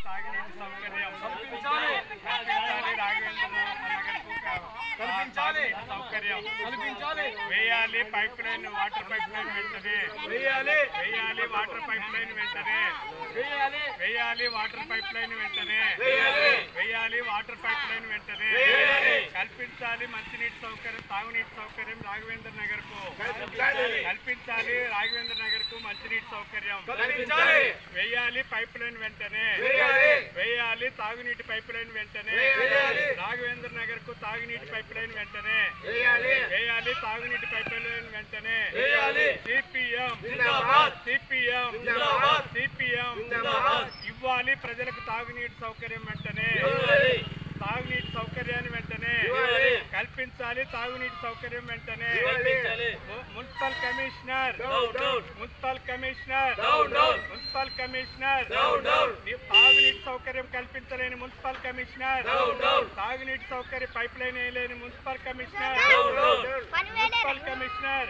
తాగునీటి సౌకర్యం కల్పించాలి. రాఘవేంద్ర నగర్కు కల్పించాలి. సౌకర్యం కల్పించాలి. వేయాలి pipe line, water pipe line వెంటనే వేయాలి. వేయాలి వాటర్ పైప్ లైన్ వెంటనే వేయాలి. వేయాలి వాటర్ పైప్ లైన్ వెంటనే వేయాలి. వేయాలి వాటర్ పైప్ లైన్ వెంటనే కల్పించాలి. మంచినీటి సౌకర్యం, తాగునీటి సౌకర్యం రాఘవేంద్ర నగర్ కు కల్పించాలి. రాఘవేంద్ర నగర్ కు మంచినీటి సౌకర్యం కల్పించాలి. వేయాలి పైప్ లైన్ వెంటనే వేయాలి. తాగునీటి పైప్ లైన్ వెంటనే రాఘవేంద్ర నగర్ కు తాగునీటి పైప్ లైన్ వెంటనే వేయాలి. తాగునీటి పైప్ లైన్ వెంటనే సిపిఎం సిపిఎం సిపిఎం ఇవ్వాలి. ప్రజలకు తాగునీటి సౌకర్యం వెంటనే తాగునీటి సౌకర్యాన్ని వెంటనే కల్పించాలి. తాగునీటి సౌకర్యం వెంటనే municipal commissioner municipal commissioner municipal commissioner తాగునీటి సౌకర్యం కల్పించలేని మున్సిపల్ కమిషనర్, తాగునీటి సౌకర్యం పైప్ లైన్ వేయలేని మున్సిపల్ కమిషనర్ మున్సిపల్ కమిషనర్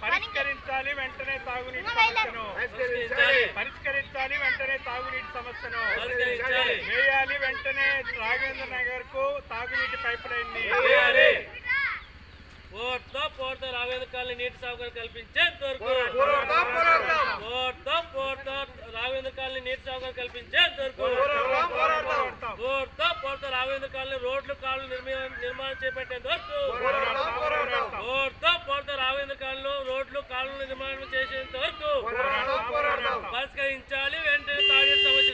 పరిష్కరించాలి వెంటనే తాగునీటి సమస్యను పరిష్కరించాలి. వెంటనే తాగునీటి సమస్యను వేయాలి. వెంటనే రాఘవేంద్ర నగర్ కు తాగునీటి పైప్ లైన్ ని పోర్తో రాఘవేంద్ర కాలనీ నీటి సౌకర్యం కల్పించేంత వరకు రాఘవేంద్ర కాలనీ నీటి సౌకర్యం కల్పించేంత వరకు పోర్తో రాఘవేంద్ర కాలనీ రోడ్లు కాళ్ళు నిర్మాణం చేపట్టేంత వరకు పోర్తో రాఘవేంద్ర కాలనీలో రోడ్లు కాళ్ళు నిర్మాణం చేసేంత వరకు పరిష్కరించాలి. వెంటనే తాగునీటి సమస్య